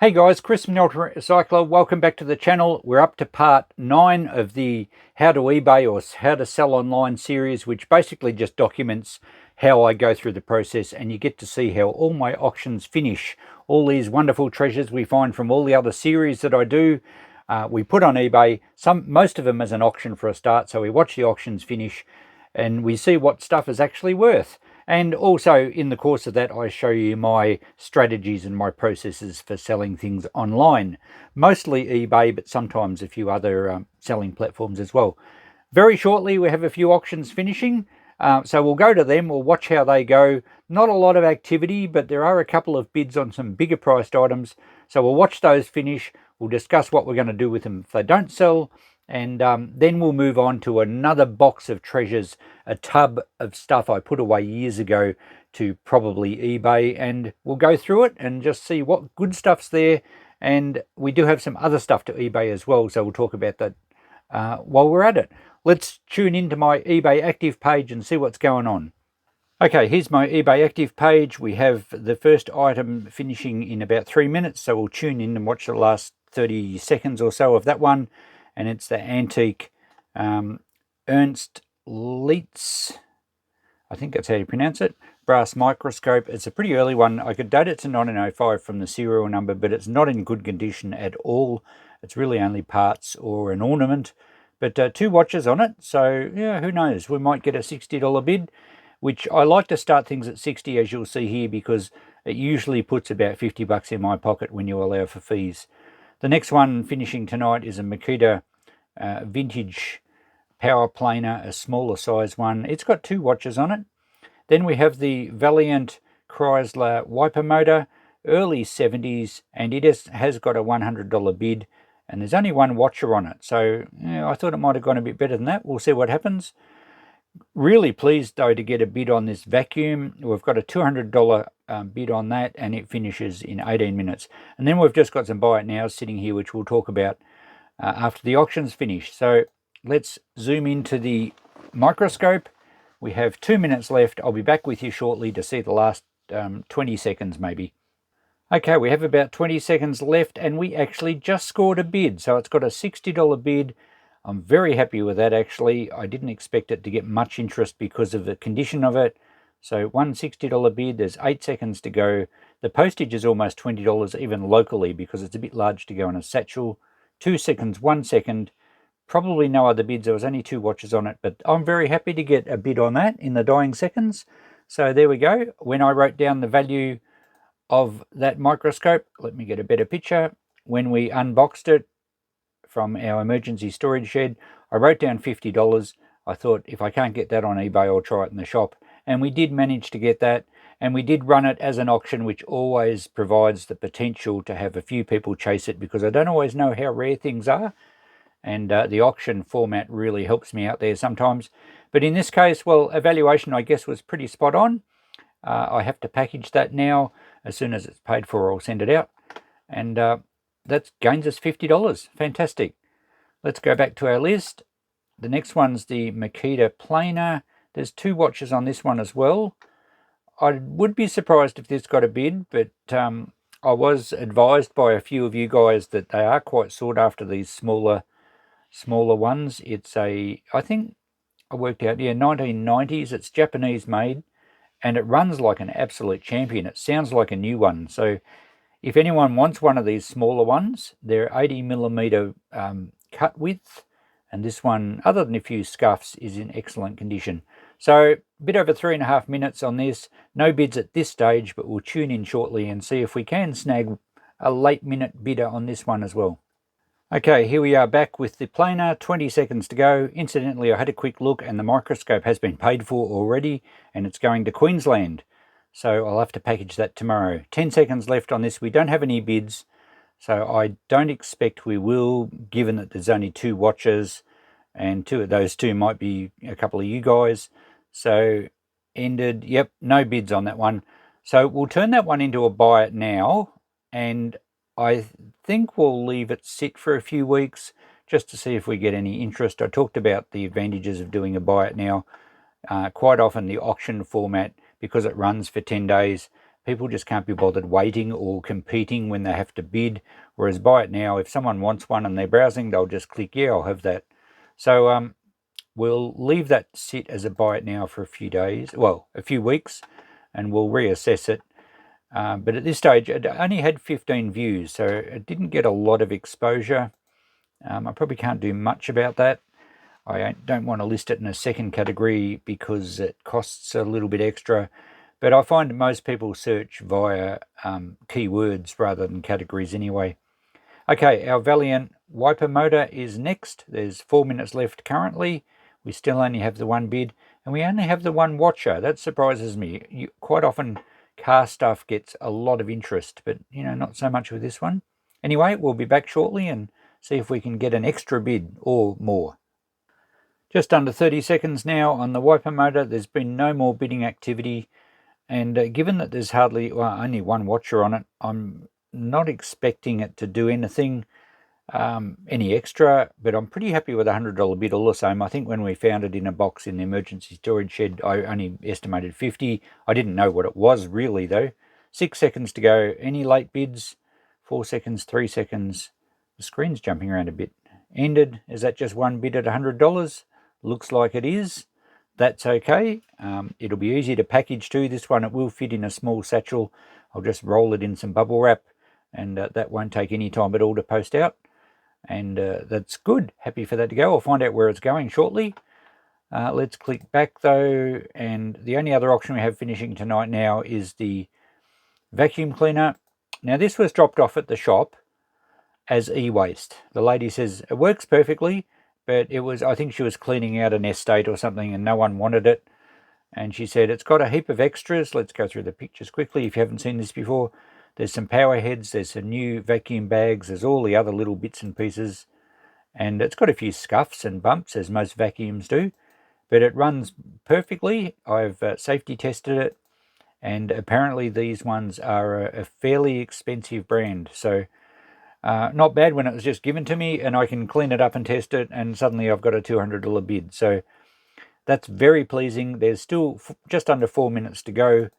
Hey guys, Chris from the Ultimate Recycler. Welcome back to the channel. We're up to part 9 of the How to eBay or How to Sell Online series, which basically just documents how I go through the process, and you get to see how all my auctions finish. All these wonderful treasures we find from all the other series that I do, we put on eBay, most of them as an auction for a start, so we watch the auctions finish and we see what stuff is actually worth. And also in the course of that, I show you my strategies and my processes for selling things online. Mostly eBay, but sometimes a few other selling platforms as well. Very shortly, we have a few auctions finishing. So we'll go to them, we'll watch how they go. Not a lot of activity, but there are a couple of bids on some bigger priced items. So we'll watch those finish. We'll discuss what we're going to do with them if they don't sell. And then we'll move on to another box of treasures, a tub of stuff I put away years ago to probably eBay, and we'll go through it and just see what good stuff's there. And we do have some other stuff to eBay as well, so we'll talk about that while we're at it. Let's tune into my eBay active page and see what's going on. Okay, here's my eBay active page. We have the first item finishing in about 3 minutes, so we'll tune in and watch the last 30 seconds or so of that one. And it's the antique Ernst Leitz, I think that's how you pronounce it, brass microscope. It's a pretty early one. I could date it to 1905 from the serial number, but it's not in good condition at all. It's really only parts or an ornament, but 2 watches on it. So yeah, who knows? We might get a $60 bid, which I like to start things at 60, as you'll see here, because it usually puts about 50 bucks in my pocket when you allow for fees. The next one finishing tonight is a Makita vintage power planer, a smaller size one. It's got 2 watches on it. Then we have the Valiant Chrysler wiper motor, early 70s, and it has got a $100 bid, and there's only 1 watcher on it. So yeah, I thought it might have gone a bit better than that. We'll see what happens. Really pleased though to get a bid on this vacuum. We've got a $200 bid on that, and it finishes in 18 minutes. And then we've just got some buy it nows sitting here, which we'll talk about after the auction's finished. So let's zoom into the microscope. We have 2 minutes left. I'll be back with you shortly to see the last 20 seconds maybe. Okay, we have about 20 seconds left, and we actually just scored a bid. So it's got a $60 bid. I'm very happy with that, actually. I didn't expect it to get much interest because of the condition of it. So $160 bid, there's 8 seconds to go. The postage is almost $20 even locally because it's a bit large to go in a satchel. 2 seconds, 1 second. Probably no other bids. There was only 2 watches on it, but I'm very happy to get a bid on that in the dying seconds. So there we go. When I wrote down the value of that microscope, let me get a better picture. When we unboxed it from our emergency storage shed, I wrote down $50. I thought, if I can't get that on eBay, I'll try it in the shop. And we did manage to get that. And we did run it as an auction, which always provides the potential to have a few people chase it, because I don't always know how rare things are. And the auction format really helps me out there sometimes. But in this case, well, evaluation, I guess, was pretty spot on. I have to package that now. As soon as it's paid for, I'll send it out. And that gains us $50. Fantastic. Let's go back to our list. The next one's the Makita Planer. There's 2 watches on this one as well. I would be surprised if this got a bid, but I was advised by a few of you guys that they are quite sought after, these smaller ones. It's I think I worked out, yeah, 1990s. It's Japanese made, and it runs like an absolute champion. It sounds like a new one. So if anyone wants one of these smaller ones, they're 80mm cut width, and this one, other than a few scuffs, is in excellent condition. So a bit over 3.5 minutes on this. No bids at this stage, but we'll tune in shortly and see if we can snag a late minute bidder on this one as well. Okay, here we are back with the planer. 20 seconds to go. Incidentally, I had a quick look, and the microscope has been paid for already, and it's going to Queensland. So I'll have to package that tomorrow. 10 seconds left on this. We don't have any bids, so I don't expect we will, given that there's only 2 watches, and 2 of those 2 might be a couple of you guys. So ended, yep, no bids on that one. So we'll turn that one into a buy it now, and I think we'll leave it sit for a few weeks just to see if we get any interest. I talked about the advantages of doing a buy it now. Quite often the auction format, because it runs for 10 days, People just can't be bothered waiting or competing when they have to bid. Whereas Buy It Now, if someone wants one and they're browsing, they'll just click, yeah, I'll have that. So we'll leave that sit as a Buy It Now for a few days, well, a few weeks, and we'll reassess it. But at this stage, it only had 15 views, so it didn't get a lot of exposure. I probably can't do much about that. I don't want to list it in a second category because it costs a little bit extra. But I find most people search via keywords rather than categories anyway. Okay, our Valiant wiper motor is next. There's 4 minutes left currently. We still only have the one bid, and we only have the one watcher. That surprises me. Quite often car stuff gets a lot of interest, but not so much with this one. Anyway, we'll be back shortly and see if we can get an extra bid or more. Just under 30 seconds now on the wiper motor. There's been no more bidding activity, and given that there's only one watcher on it, I'm not expecting it to do anything any extra, but I'm pretty happy with a $100 bid all the same. I think when we found it in a box in the emergency storage shed, I only estimated 50. I didn't know what it was really though. 6 seconds to go. Any late bids? 4 seconds, 3 seconds. The screen's jumping around a bit. Ended. Is that just one bid at $100? Looks like it is. That's okay. It'll be easy to package too. This one, it will fit in a small satchel. I'll just roll it in some bubble wrap, and that won't take any time at all to post out. And that's good. Happy for that to go. I'll find out where it's going shortly. Let's click back though, and the only other auction we have finishing tonight now is the vacuum cleaner. Now this was dropped off at the shop as e-waste. The lady says it works perfectly, but I think she was cleaning out an estate or something and no one wanted it. And she said it's got a heap of extras. Let's go through the pictures quickly if you haven't seen this before. There's some power heads, there's some new vacuum bags, there's all the other little bits and pieces. And it's got a few scuffs and bumps, as most vacuums do. But it runs perfectly. I've safety tested it. And apparently these ones are a fairly expensive brand. So not bad when it was just given to me, and I can clean it up and test it, and suddenly I've got a $200 bid. So that's very pleasing. There's still just under 4 minutes to go.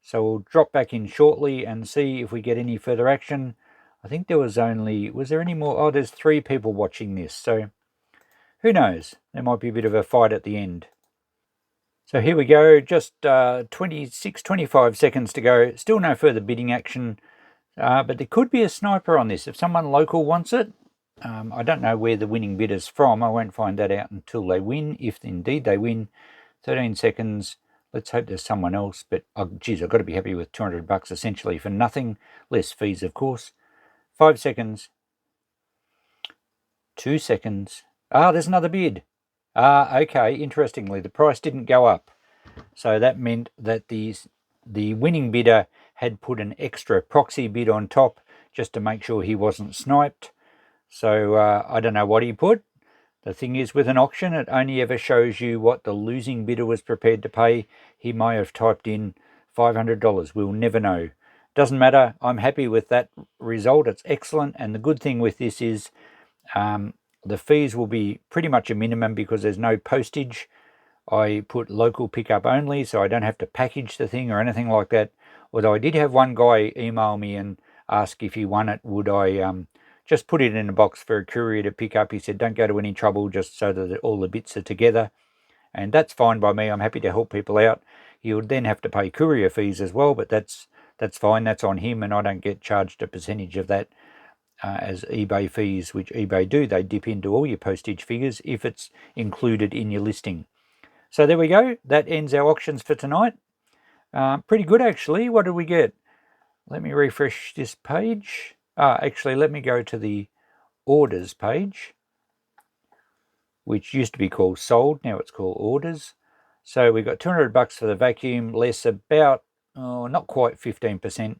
So we'll drop back in shortly and see if we get any further action. I think there was there any more? Oh, there's 3 people watching this. So who knows? There might be a bit of a fight at the end. So here we go. Just 25 seconds to go. Still no further bidding action. But there could be a sniper on this. If someone local wants it, I don't know where the winning bid is from. I won't find that out until they win, if indeed they win. 13 seconds. Let's hope there's someone else. But, geez, I've got to be happy with $200 essentially for nothing. Less fees, of course. 5 seconds. 2 seconds. There's another bid. Okay, interestingly, the price didn't go up. So that meant that the winning bidder had put an extra proxy bid on top just to make sure he wasn't sniped. So I don't know what he put. The thing is, with an auction, it only ever shows you what the losing bidder was prepared to pay. He may have typed in $500. We'll never know. Doesn't matter. I'm happy with that result. It's excellent. And the good thing with this is the fees will be pretty much a minimum because there's no postage. I put local pickup only, so I don't have to package the thing or anything like that. Although I did have one guy email me and ask if he won it, would I just put it in a box for a courier to pick up. He said, don't go to any trouble, just so that all the bits are together. And that's fine by me. I'm happy to help people out. He would then have to pay courier fees as well, but that's fine. That's on him, and I don't get charged a percentage of that as eBay fees, which eBay do. They dip into all your postage figures if it's included in your listing. So there we go. That ends our auctions for tonight. Pretty good, actually. What did we get? Let me refresh this page. Actually, let me go to the orders page, which used to be called sold. Now it's called orders. So we got $200 for the vacuum, less about, not quite 15%.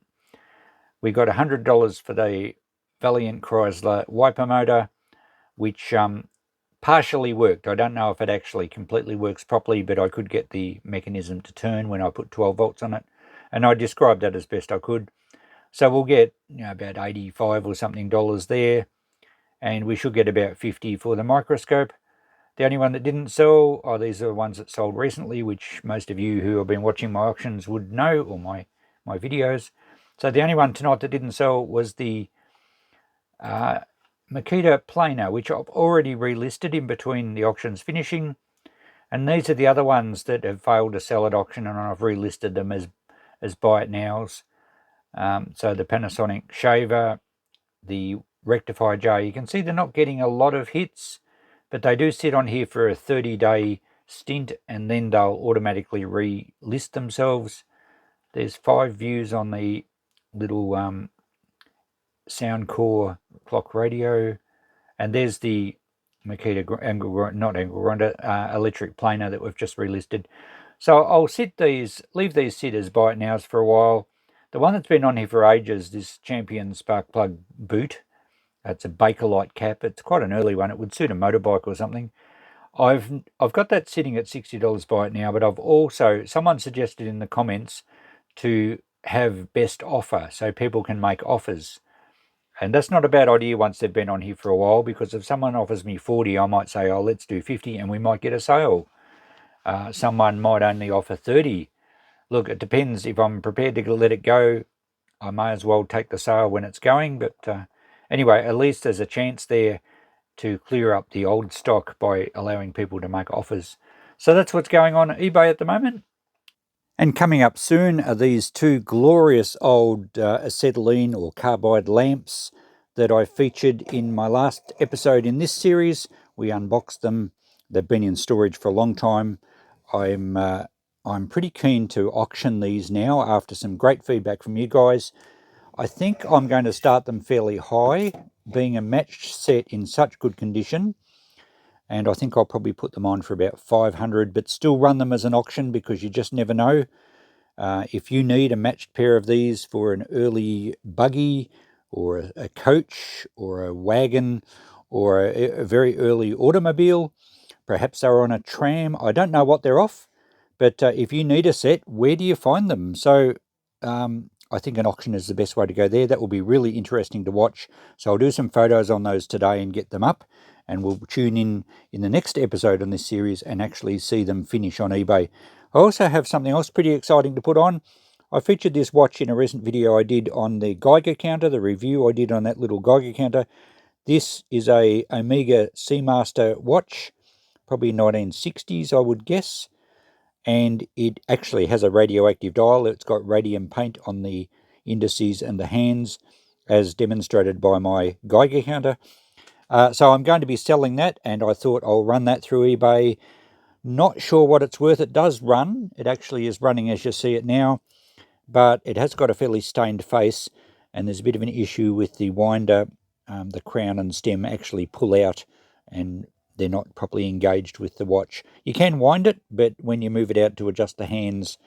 We got $100 for the Valiant Chrysler wiper motor, which partially worked. I don't know if it actually completely works properly, but I could get the mechanism to turn when I put 12 volts on it, and I described that as best I could. So we'll get about $85 or something there, and we should get about 50 for the microscope. The only one that didn't sell, these are the ones that sold recently, which most of you who have been watching my auctions would know, or my my videos. So the only one tonight that didn't sell was the Makita Planer, which I've already relisted in between the auctions finishing. And these are the other ones that have failed to sell at auction, and I've relisted them as buy it nows. So the Panasonic shaver, the rectifier jar, you can see they're not getting a lot of hits, but they do sit on here for a 30-day stint, and then they'll automatically relist themselves. There's 5 views on the little Soundcore clock radio, and there's the Makita electric planer that we've just relisted. So I'll leave these sit as buy it nows for a while. The one that's been on here for ages, this Champion spark plug boot. It's a Bakelite cap. It's quite an early one. It would suit a motorbike or something. I've got that sitting at $60 buy it now, but I've also, someone suggested in the comments to have best offer so people can make offers. And that's not a bad idea once they've been on here for a while, because if someone offers me 40, I might say, oh, let's do 50 and we might get a sale. Someone might only offer 30. Look, it depends. If I'm prepared to let it go, I may as well take the sale when it's going. But anyway, at least there's a chance there to clear up the old stock by allowing people to make offers. So that's what's going on at eBay at the moment. And coming up soon are these 2 glorious old acetylene or carbide lamps that I featured in my last episode in this series. We unboxed them. They've been in storage for a long time. I'm pretty keen to auction these now after some great feedback from you guys. I think I'm going to start them fairly high, being a matched set in such good condition. And I think I'll probably put them on for about 500, but still run them as an auction because you just never know. If you need a matched pair of these for an early buggy or a coach or a wagon or a very early automobile, perhaps they're on a tram, I don't know what they're off, but if you need a set, where do you find them? So I think an auction is the best way to go there. That will be really interesting to watch. So I'll do some photos on those today and get them up, and we'll tune in the next episode on this series and actually see them finish on eBay. I also have something else pretty exciting to put on. I featured this watch in a recent video I did on the Geiger counter, the review I did on that little Geiger counter. This is a Omega Seamaster watch, probably 1960s I would guess, and it actually has a radioactive dial. It's got radium paint on the indices and the hands, as demonstrated by my Geiger counter. So I'm going to be selling that, and I thought I'll run that through eBay. Not sure what it's worth. It does run. It actually is running as you see it now, but it has got a fairly stained face, and there's a bit of an issue with the winder. The crown and stem actually pull out, and they're not properly engaged with the watch. You can wind it, but when you move it out to adjust the hands,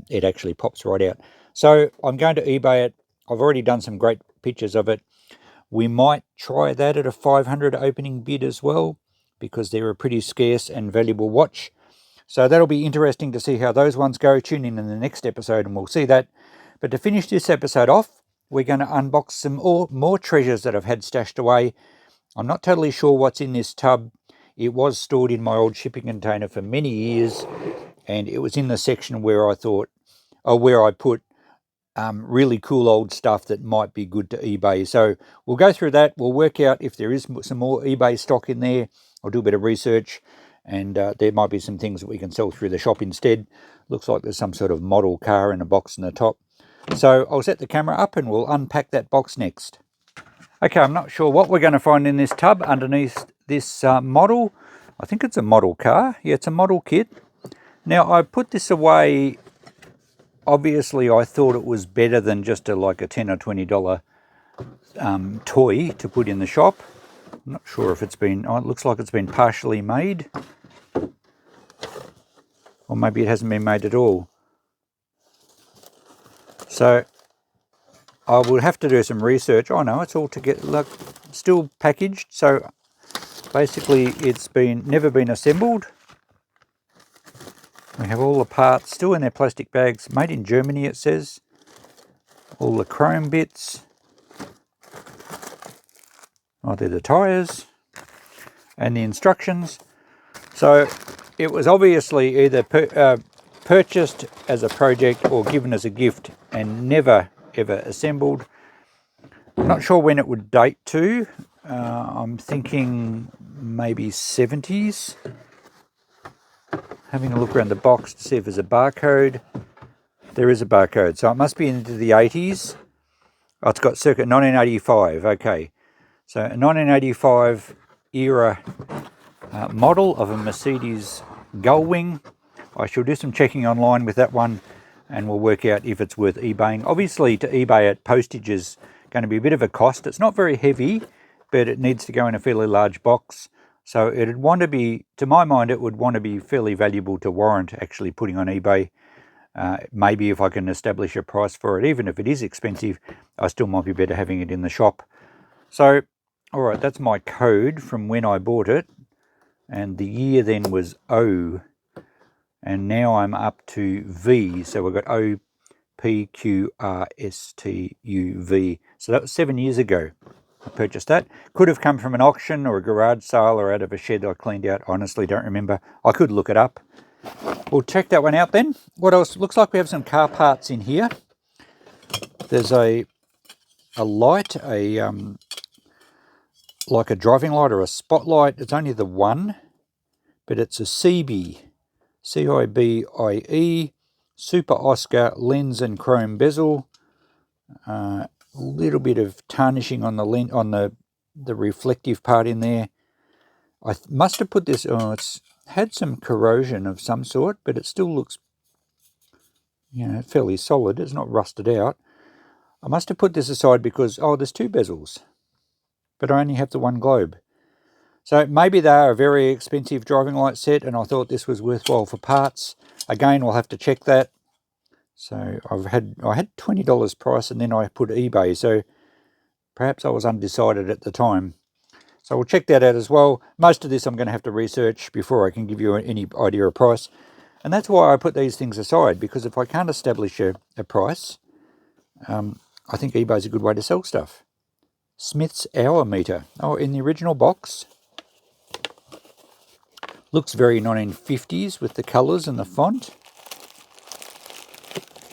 it actually pops right out. So I'm going to eBay it. I've already done some great pictures of it. We might try that at a 500 opening bid as well, because they're a pretty scarce and valuable watch. So that'll be interesting to see how those ones go. Tune in the next episode and we'll see that. But to finish this episode off, we're going to unbox some more treasures that I've had stashed away. I'm not totally sure what's in this tub. It was stored in my old shipping container for many years, and it was in the section where I put really cool old stuff that might be good to eBay. So we'll go through that. We'll work out if there is some more eBay stock in there. I'll do a bit of research, and there might be some things that we can sell through the shop instead. Looks like there's some sort of model car in a box in the top. So I'll set the camera up and we'll unpack that box next. Okay, I'm not sure what we're going to find in this tub underneath this model. I think it's a model car. Yeah, it's a model kit. Now, I put this away. Obviously, I thought it was better than just like a $10 or $20 toy to put in the shop. I'm not sure if it's been, it looks like it's been partially made. Or maybe it hasn't been made at all. So I will have to do some research. Oh no, it's all still packaged. So basically it's never been assembled. We have all the parts still in their plastic bags. Made in Germany, it says. All the chrome bits. Oh, they're the tyres. And the instructions. So it was obviously either purchased as a project or given as a gift and never ever assembled. I'm not sure when it would date to. I'm thinking maybe 70s. Having a look around the box to see if there's a barcode. There is a barcode, so it must be into the 80s. Oh, it's got circa 1985. Okay, so a 1985 era model of a Mercedes Gullwing. I shall do some checking online with that one, and we'll work out if it's worth eBaying. Obviously, to eBay it, postage is going to be a bit of a cost. It's not very heavy, but it needs to go in a fairly large box. So it'd want to be, to my mind, it would want to be fairly valuable to warrant actually putting on eBay. Maybe if I can establish a price for it, even if it is expensive, I still might be better having it in the shop. So, all right, that's my code from when I bought it. And the year then was O. And now I'm up to V. So we've got O, P, Q, R, S, T, U, V. So that was 7 years ago. I purchased that. Could have come from an auction or a garage sale or out of a shed I cleaned out. Honestly, don't remember. I could look it up. We'll check that one out then. What else? Looks like we have some car parts in here. There's a light, like a driving light or a spotlight. It's only the one, but it's a CIBIE, C-I-B-I-E, Super Oscar lens and chrome bezel. A little bit of tarnishing on the lens, on the reflective part in there. I must have put this. Oh, it's had some corrosion of some sort, but it still looks, fairly solid. It's not rusted out. I must have put this aside because there's two bezels, but I only have the one globe. So maybe they are a very expensive driving light set, and I thought this was worthwhile for parts. Again, we'll have to check that. So I had $20 price, and then I put eBay. So perhaps I was undecided at the time. So we'll check that out as well. Most of this I'm going to have to research before I can give you any idea of price. And that's why I put these things aside, because if I can't establish a price, I think eBay's a good way to sell stuff. Smith's hour meter. Oh, in the original box. Looks very 1950s with the colours and the font.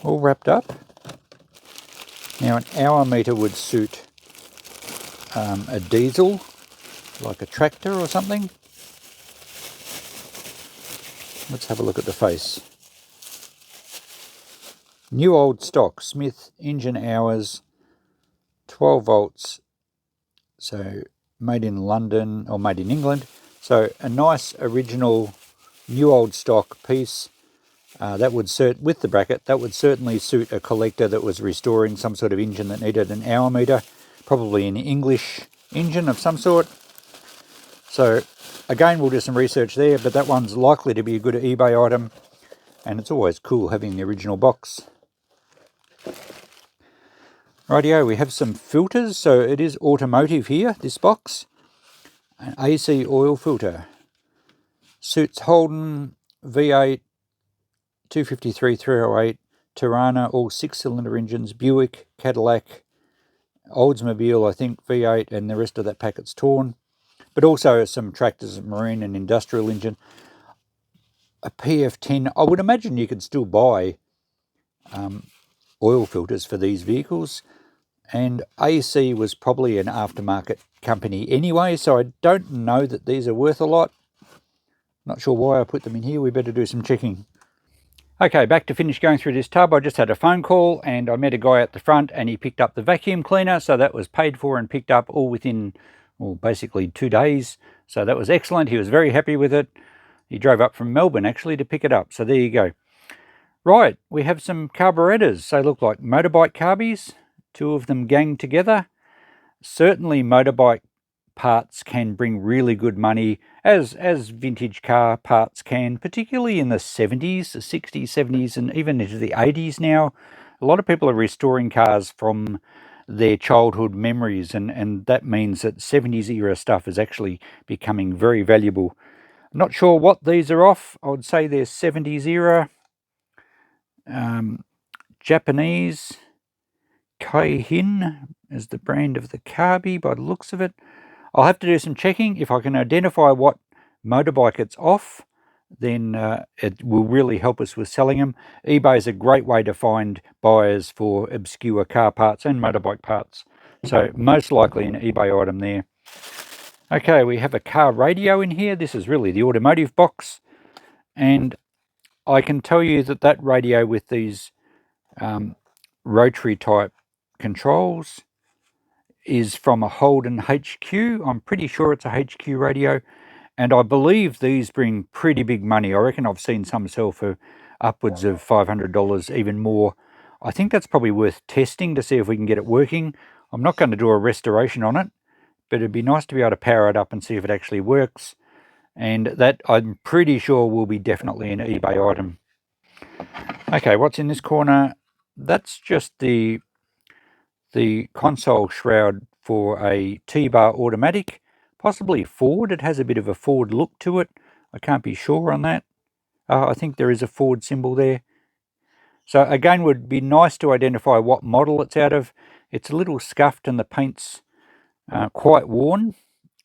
All wrapped up. Now an hour meter would suit a diesel, like a tractor or something. Let's have a look at the face. New old stock, Smith engine hours, 12 volts. So made in London or made in England. So a nice original new old stock piece. That would with the bracket, that would certainly suit a collector that was restoring some sort of engine that needed an hour meter, probably an English engine of some sort. So again, we'll do some research there, but that one's likely to be a good eBay item, and it's always cool having the original box. Rightio, we have some filters. So it is Automotive here, this box. An AC oil filter. Suits Holden, V8, 253, 308, Tirana, all 6-cylinder engines, Buick, Cadillac, Oldsmobile, I think, V8, and the rest of that packet's torn. But also some tractors, marine and industrial engine. A PF10. I would imagine you could still buy oil filters for these vehicles. And AC was probably an aftermarket company anyway, so I don't know that these are worth a lot. Not sure why I put them in here. We better do some checking. Okay, back to finish going through this tub. I just had a phone call and I met a guy at the front and he picked up the vacuum cleaner. So that was paid for and picked up all within, basically 2 days. So that was excellent. He was very happy with it. He drove up from Melbourne actually to pick it up. So there you go. Right, we have some carburetors. They look like motorbike carbies. 2 of them ganged together. Certainly motorbike parts can bring really good money, as vintage car parts can, particularly in the 70s, the 60s, 70s, and even into the 80s now. A lot of people are restoring cars from their childhood memories, and that means that 70s era stuff is actually becoming very valuable. I'm not sure what these are off. I would say they're 70s era. Japanese. Kaihin is the brand of the carby by the looks of it. I'll have to do some checking if I can identify what motorbike it's off. then it will really help us with selling them. eBay is a great way to find buyers for obscure car parts and motorbike parts. So most likely an eBay item there. Okay, we have a car radio in here. This is really the automotive box. And I can tell you that that radio with these rotary type controls is from a Holden HQ. I'm pretty sure it's a HQ radio. And I believe these bring pretty big money. I reckon I've seen some sell for upwards of $500, even more. I think that's probably worth testing to see if we can get it working. I'm not going to do a restoration on it, but it'd be nice to be able to power it up and see if it actually works. And that, I'm pretty sure, will be definitely an eBay item. Okay, what's in this corner? That's just the console shroud for a T-bar automatic, possibly Ford. It has a bit of a Ford look to it. I can't be sure on that. I think there is a Ford symbol there. So again, would be nice to identify what model it's out of. It's a little scuffed and the paint's quite worn,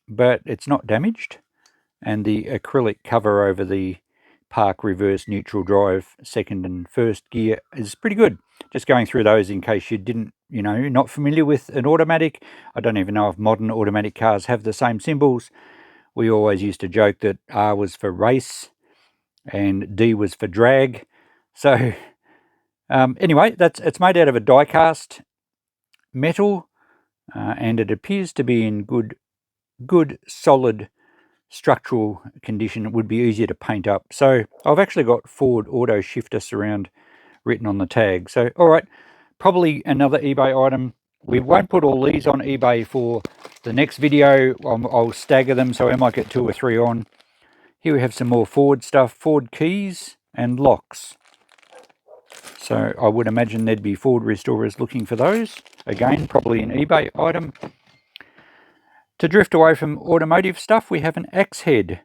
but it's not damaged. And the acrylic cover over the park reverse neutral drive second and first gear is pretty good. Just going through those in case you didn't, not familiar with an automatic. I don't even know if modern automatic cars have the same symbols. We always used to joke that R was for race and D was for drag. So anyway, it's made out of a die cast metal, and it appears to be in good solid structural condition. It would be easier to paint up. So I've actually got Ford Auto Shifter Surround written on the tag. So all right, probably another eBay item. We won't put all these on eBay for the next video. I'll stagger them, so I might get 2 or 3 on. Here we have some more Ford stuff, Ford keys and locks. So I would imagine there'd be Ford restorers looking for those. Again, probably an eBay item. To drift away from automotive stuff, we have an axe head.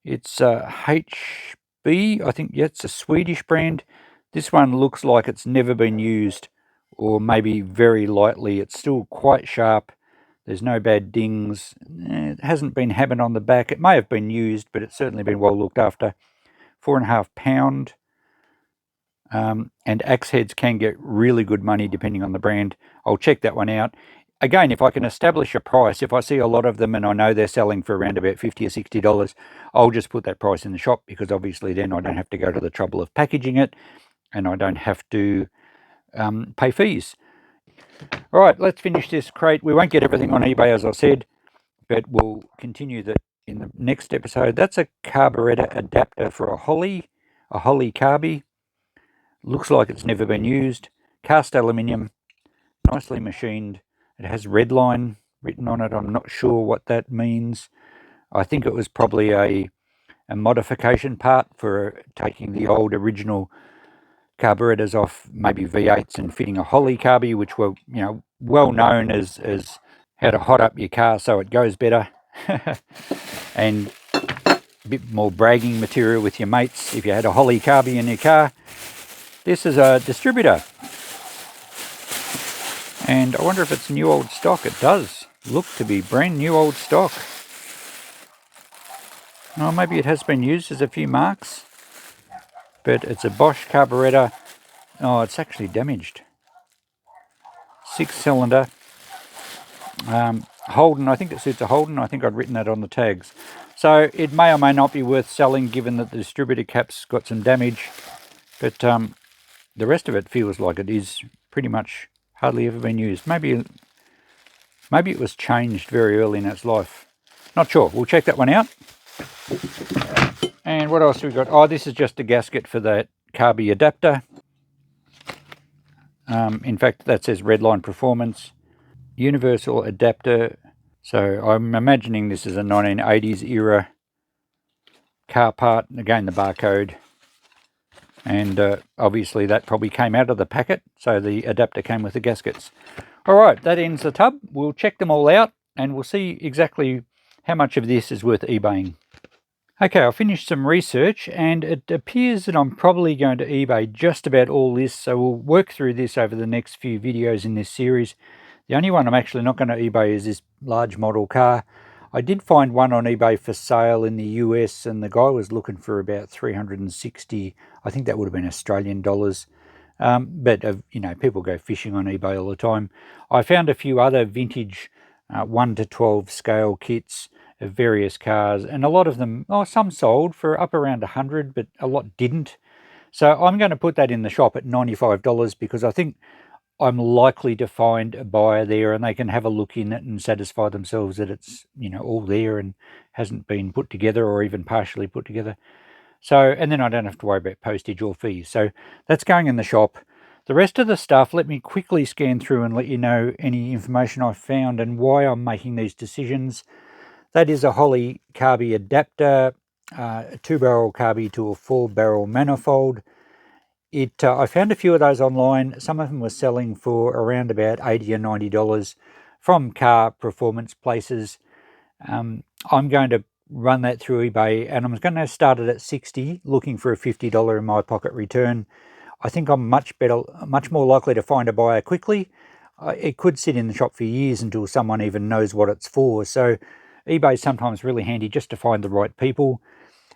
It's HB, I think. Yeah, it's a Swedish brand. This one looks like it's never been used, or maybe very lightly. It's still quite sharp. There's no bad dings. It hasn't been hammered on the back. It may have been used, but it's certainly been well looked after. 4.5 pound. And axe heads can get really good money depending on the brand. I'll check that one out. Again, if I can establish a price, if I see a lot of them and I know they're selling for around about $50 or $60, I'll just put that price in the shop, because obviously then I don't have to go to the trouble of packaging it and I don't have to pay fees. All right, let's finish this crate. We won't get everything on eBay, as I said, but we'll continue that in the next episode. That's a carburetor adapter for a Holly carby. Looks like it's never been used. Cast aluminium, nicely machined. It has Redline written on it. I'm not sure what that means. I think it was probably a modification part for taking the old original carburetors off maybe V8s and fitting a Holly carby, which were well known as how to hot up your car so it goes better. And a bit more bragging material with your mates if you had a Holly carby in your car. This is a distributor, and I wonder if it's new old stock. It does look to be brand new old stock. Oh, maybe it has been used. There's a few marks, but it's a Bosch carburetor. Oh, it's actually damaged. 6-cylinder. Holden, I think it suits a Holden. I think I'd written that on the tags. So it may or may not be worth selling, given that the distributor cap's got some damage. But the rest of it feels like it is pretty much hardly ever been used. Maybe it was changed very early in its life. Not sure. We'll check that one out. And what else have we got? Oh, this is just a gasket for that carby adapter. In fact, that says Redline Performance. Universal adapter. So I'm imagining this is a 1980s era car part. Again, the barcode. And obviously that probably came out of the packet, so the adapter came with the gaskets. All right, that ends the tub. We'll check them all out and we'll see exactly how much of this is worth eBaying. Okay, I finished some research and it appears that I'm probably going to eBay just about all this, so we'll work through this over the next few videos in this series. The only one I'm actually not going to eBay is this large model car. I did find one on eBay for sale in the US, and the guy was looking for about 360, I think that would have been Australian dollars. But you know, people go fishing on eBay all the time. I found a few other vintage 1 to 12 scale kits of various cars, and a lot of them, some sold for up around 100, but a lot didn't. So I'm going to put that in the shop at $95 because I think I'm likely to find a buyer there, and they can have a look in it and satisfy themselves that it's, you know, all there and hasn't been put together or even partially put together. So, and then I don't have to worry about postage or fees. So that's going in the shop. The rest of the stuff, let me quickly scan through and let you know any information I've found and why I'm making these decisions. That is a Holley carby adapter, a 2-barrel carby to a 4-barrel manifold. I found a few of those online. Some of them were selling for around about $80 or $90 from car performance places. I'm going to run that through eBay, and I'm going to start it at $60, looking for a $50 in my pocket return. I think I'm much more likely to find a buyer quickly. It could sit in the shop for years until someone even knows what it's for. So eBay is sometimes really handy just to find the right people.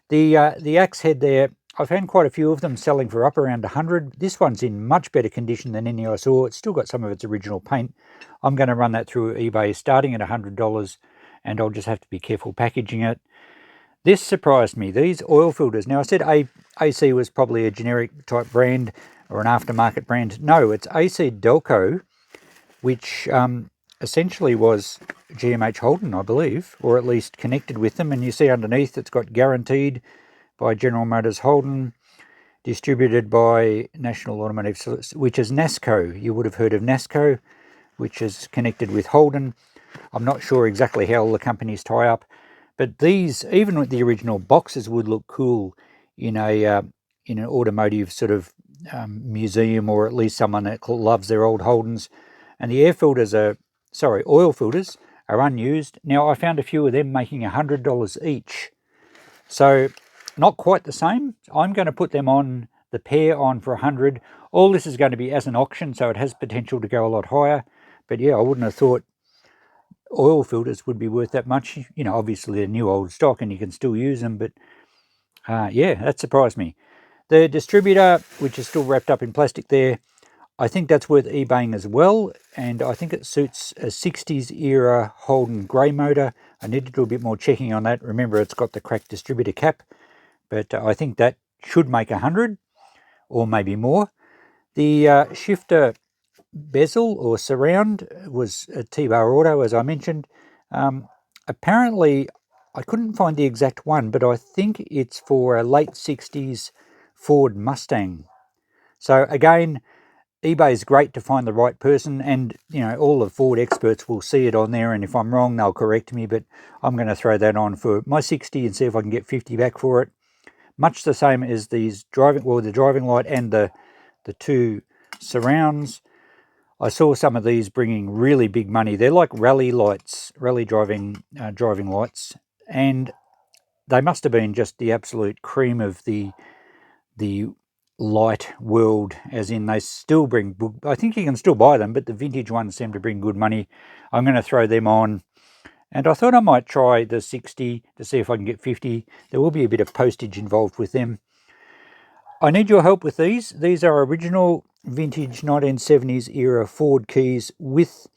The axe head there, I found quite a few of them selling for up around 100. This one's in much better condition than any I saw. It's still got some of its original paint. I'm going to run that through eBay starting at $100, and I'll just have to be careful packaging it. This surprised me, these oil filters. Now, I said AC was probably a generic type brand or an aftermarket brand. No, it's AC Delco, which essentially was GMH Holden, I believe, or at least connected with them. And you see underneath it's got guaranteed by General Motors Holden, distributed by National Automotive, which is NASCO. You would have heard of NASCO, which is connected with Holden. I'm not sure exactly how all the companies tie up, but these, even with the original boxes, would look cool in an automotive sort of museum, or at least someone that loves their old Holdens. And the oil filters are unused. Now, I found a few of them making $100 each. So not quite the same. I'm going to put them on, the pair on, for 100. All this is going to be as an auction, so it has potential to go a lot higher. But yeah, I wouldn't have thought oil filters would be worth that much. You know, obviously they're new old stock and you can still use them, but yeah, that surprised me. The distributor, which is still wrapped up in plastic there, I think that's worth eBaying as well, and I think it suits a 60s era Holden grey motor. I need to do a bit more checking on that. Remember, it's got the cracked distributor cap, but I think that should make 100 or maybe more. The shifter bezel or surround was a T-Bar Auto, as I mentioned. Apparently, I couldn't find the exact one, but I think it's for a late 60s Ford Mustang. So again, eBay is great to find the right person, and you know, all the Ford experts will see it on there, and if I'm wrong they'll correct me, but I'm going to throw that on for my 60 and see if I can get 50 back for it. Much the same as these the driving light and the two surrounds. I saw some of these bringing really big money. They're like rally lights, rally driving lights, and they must have been just the absolute cream of the light world, as in they still bring, I think you can still buy them, but the vintage ones seem to bring good money. I'm going to throw them on, and I thought I might try the 60 to see if I can get 50. There will be a bit of postage involved with them. I need your help with these. These are original vintage 1970s era Ford keys with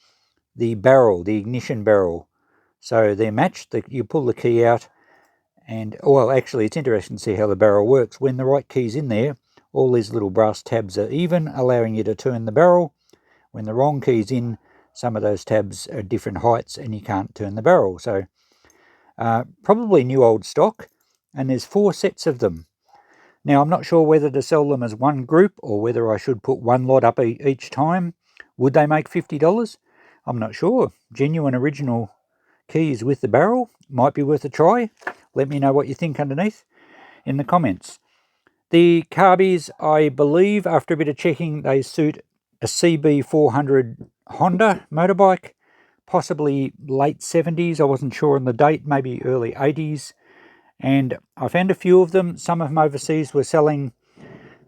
the barrel, the ignition barrel. So they're matched. You pull the key out, and, well, actually it's interesting to see how the barrel works. When the right key's in there, all these little brass tabs are even, allowing you to turn the barrel. When the wrong key's in, some of those tabs are different heights and you can't turn the barrel. So probably new old stock, and there's 4 sets of them. Now, I'm not sure whether to sell them as one group or whether I should put one lot up each time. Would they make $50? I'm not sure. Genuine original keys with the barrel might be worth a try. Let me know what you think underneath in the comments. The carbies, I believe, after a bit of checking, they suit a CB400 Honda motorbike, possibly late 70s. I wasn't sure on the date, maybe early 80s. And I found a few of them. Some of them overseas were selling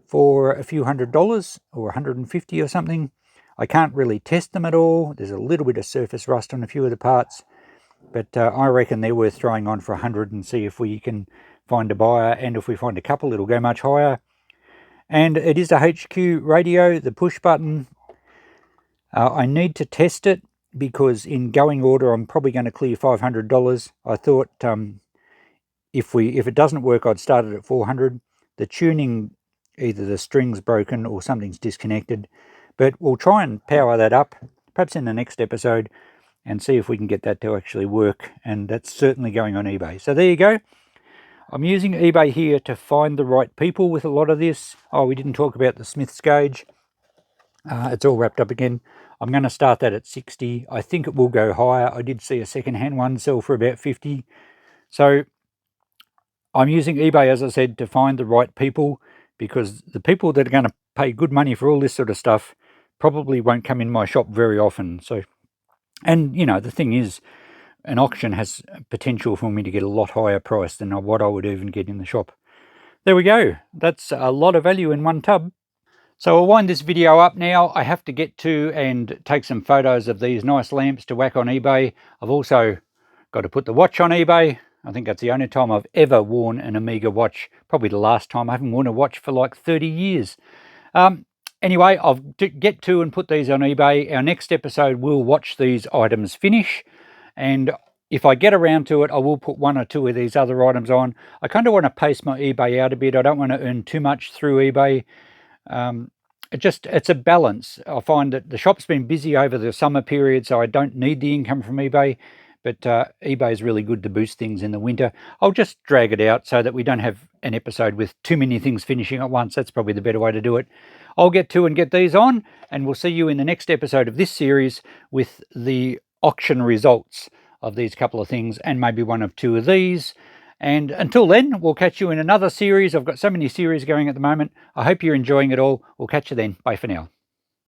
for a few $100 or 150 or something. I can't really test them at all. There's a little bit of surface rust on a few of the parts. but I reckon they're worth throwing on for 100 and see if we can find a buyer, and if we find a couple it'll go much higher. And it is a HQ radio, the push button. I need to test it because in going order I'm probably going to clear $500. I thought if it doesn't work I'd start it at 400. The tuning, either the string's broken or something's disconnected, but we'll try and power that up perhaps in the next episode and see if we can get that to actually work, and that's certainly going on eBay. So there you go. I'm using eBay here to find the right people with a lot of this. Oh, we didn't talk about the Smith's gauge. It's all wrapped up again. I'm going to start that at 60. I think it will go higher. I did see a second-hand one sell for about 50. So I'm using eBay, as I said, to find the right people, because the people that are going to pay good money for all this sort of stuff probably won't come in my shop very often. So, and you know, the thing is, an auction has potential for me to get a lot higher price than what I would even get in the shop. There we go. That's a lot of value in one tub. So I'll wind this video up now. I have to get to and take some photos of these nice lamps to whack on eBay. I've also got to put the watch on eBay. I think that's the only time I've ever worn an Omega watch. Probably the last time. I haven't worn a watch for like 30 years. Anyway, I'll get to and put these on eBay. Our next episode, we'll watch these items finish. And if I get around to it, I will put one or two of these other items on. I kind of want to pace my eBay out a bit. I don't want to earn too much through eBay. It's a balance. I find that the shop's been busy over the summer period, so I don't need the income from eBay, but eBay is really good to boost things in the winter. I'll just drag it out so that we don't have an episode with too many things finishing at once. That's probably the better way to do it. I'll get to and get these on, and we'll see you in the next episode of this series with the auction results of these couple of things, and maybe one of two of these. And until then, we'll catch you in another series. I've got so many series going at the moment. I hope you're enjoying it all. We'll catch you then. Bye for now.